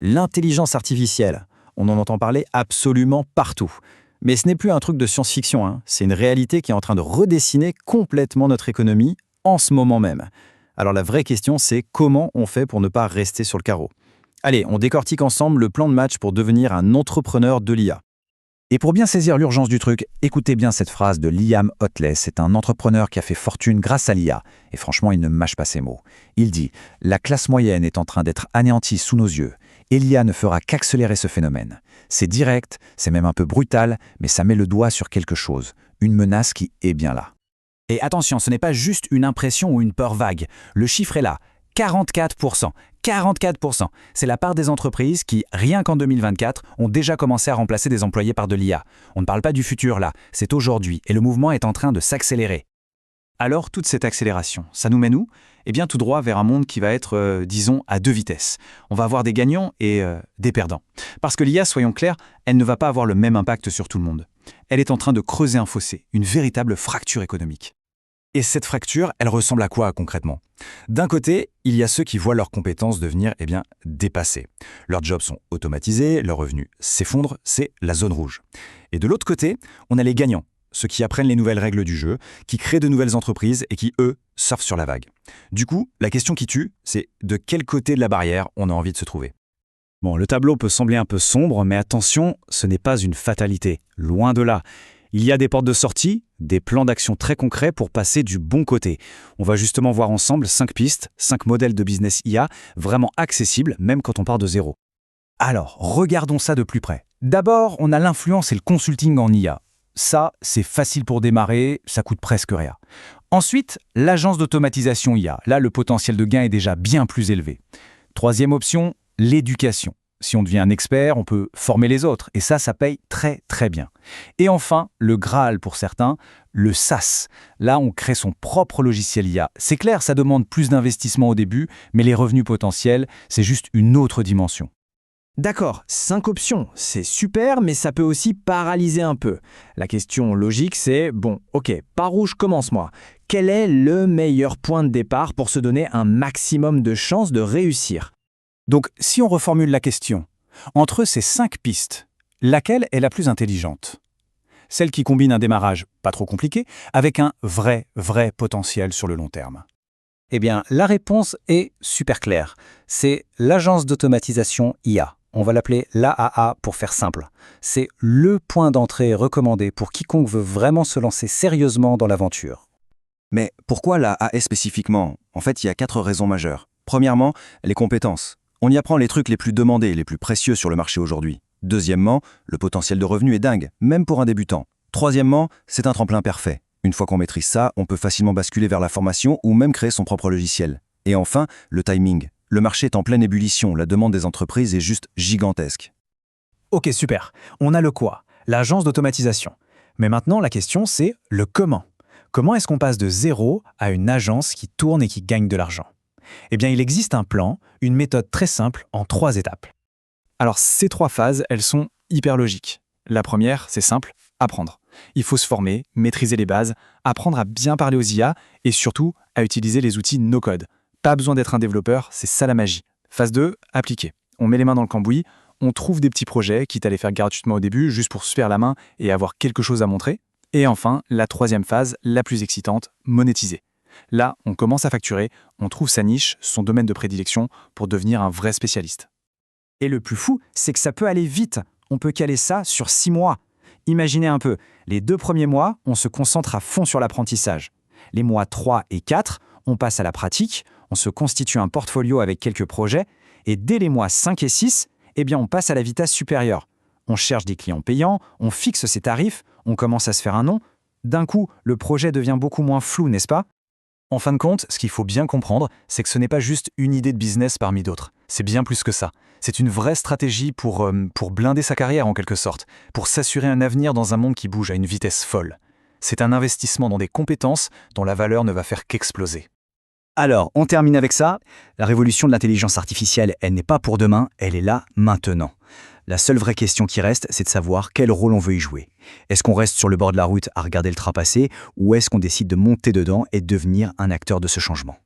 L'intelligence artificielle, on en entend parler absolument partout. Mais ce n'est plus un truc de science-fiction, hein. C'est une réalité qui est en train de redessiner complètement notre économie en ce moment même. Alors la vraie question, c'est comment on fait pour ne pas rester sur le carreau? Allez, on décortique ensemble le plan de match pour devenir un entrepreneur de l'IA. Et pour bien saisir l'urgence du truc, écoutez bien cette phrase de Liam Hotley. C'est un entrepreneur qui a fait fortune grâce à l'IA. Et franchement, il ne mâche pas ses mots. Il dit « La classe moyenne est en train d'être anéantie sous nos yeux. Et l'IA ne fera qu'accélérer ce phénomène. C'est direct, c'est même un peu brutal, mais ça met le doigt sur quelque chose. Une menace qui est bien là. » Et attention, ce n'est pas juste une impression ou une peur vague. Le chiffre est là. 44%. 44%. C'est la part des entreprises qui, rien qu'en 2024, ont déjà commencé à remplacer des employés par de l'IA. On ne parle pas du futur là, c'est aujourd'hui, et le mouvement est en train de s'accélérer. Alors, toute cette accélération, ça nous mène où? Eh bien, tout droit vers un monde qui va être, disons, à deux vitesses. On va avoir des gagnants et des perdants. Parce que l'IA, soyons clairs, elle ne va pas avoir le même impact sur tout le monde. Elle est en train de creuser un fossé, une véritable fracture économique. Et cette fracture, elle ressemble à quoi concrètement? D'un côté, il y a ceux qui voient leurs compétences devenir dépassées. Leurs jobs sont automatisés, leurs revenus s'effondrent, c'est la zone rouge. Et de l'autre côté, on a les gagnants, ceux qui apprennent les nouvelles règles du jeu, qui créent de nouvelles entreprises et qui, eux, surfent sur la vague. Du coup, la question qui tue, c'est de quel côté de la barrière on a envie de se trouver. Bon, le tableau peut sembler un peu sombre, mais attention, ce n'est pas une fatalité, loin de là. Il y a des portes de sortie, des plans d'action très concrets pour passer du bon côté. On va justement voir ensemble 5 pistes, 5 modèles de business IA vraiment accessibles, même quand on part de zéro. Alors, regardons ça de plus près. D'abord, on a l'influence et le consulting en IA. Ça, c'est facile pour démarrer, ça coûte presque rien. Ensuite, l'agence d'automatisation IA. Là, le potentiel de gain est déjà bien plus élevé. Troisième option, l'éducation. Si on devient un expert, on peut former les autres, et ça paye très très bien. Et enfin, le Graal pour certains, le SaaS. Là, on crée son propre logiciel IA. C'est clair, ça demande plus d'investissement au début, mais les revenus potentiels, c'est juste une autre dimension. D'accord, 5 options, c'est super, mais ça peut aussi paralyser un peu. La question logique, c'est, bon, ok, par où je commence moi? Quel est le meilleur point de départ pour se donner un maximum de chances de réussir? Donc, si on reformule la question, entre ces 5 pistes, laquelle est la plus intelligente? Celle qui combine un démarrage pas trop compliqué avec un vrai potentiel sur le long terme. Eh bien, la réponse est super claire. C'est l'agence d'automatisation IA. On va l'appeler l'AAA pour faire simple. C'est le point d'entrée recommandé pour quiconque veut vraiment se lancer sérieusement dans l'aventure. Mais pourquoi la AS spécifiquement? En fait, il y a 4 raisons majeures. Premièrement, les compétences. On y apprend les trucs les plus demandés, les plus précieux sur le marché aujourd'hui. Deuxièmement, le potentiel de revenu est dingue, même pour un débutant. Troisièmement, c'est un tremplin parfait. Une fois qu'on maîtrise ça, on peut facilement basculer vers la formation ou même créer son propre logiciel. Et enfin, le timing. Le marché est en pleine ébullition, la demande des entreprises est juste gigantesque. Ok, super. On a le quoi? L'agence d'automatisation. Mais maintenant, la question, c'est le comment. Comment est-ce qu'on passe de zéro à une agence qui tourne et qui gagne de l'argent? Eh bien, il existe un plan, une méthode très simple en 3 étapes. Alors, ces 3 phases, elles sont hyper logiques. La première, c'est simple, apprendre. Il faut se former, maîtriser les bases, apprendre à bien parler aux IA et surtout à utiliser les outils no-code. Pas besoin d'être un développeur, c'est ça la magie. Phase 2, appliquer. On met les mains dans le cambouis, on trouve des petits projets, quitte à les faire gratuitement au début, juste pour se faire la main et avoir quelque chose à montrer. Et enfin, la 3e phase, la plus excitante, monétiser. Là, on commence à facturer, on trouve sa niche, son domaine de prédilection pour devenir un vrai spécialiste. Et le plus fou, c'est que ça peut aller vite. On peut caler ça sur 6 mois. Imaginez un peu, les 2 premiers mois, on se concentre à fond sur l'apprentissage. Les mois 3 et 4, on passe à la pratique, on se constitue un portfolio avec quelques projets, et dès les mois 5 et 6, eh bien on passe à la vitesse supérieure. On cherche des clients payants, on fixe ses tarifs, on commence à se faire un nom. D'un coup, le projet devient beaucoup moins flou, n'est-ce pas? En fin de compte, ce qu'il faut bien comprendre, c'est que ce n'est pas juste une idée de business parmi d'autres. C'est bien plus que ça. C'est une vraie stratégie pour blinder sa carrière en quelque sorte, pour s'assurer un avenir dans un monde qui bouge à une vitesse folle. C'est un investissement dans des compétences dont la valeur ne va faire qu'exploser. Alors, on termine avec ça. La révolution de l'intelligence artificielle, elle n'est pas pour demain, elle est là maintenant. La seule vraie question qui reste, c'est de savoir quel rôle on veut y jouer. Est-ce qu'on reste sur le bord de la route à regarder le train passer, ou est-ce qu'on décide de monter dedans et de devenir un acteur de ce changement ?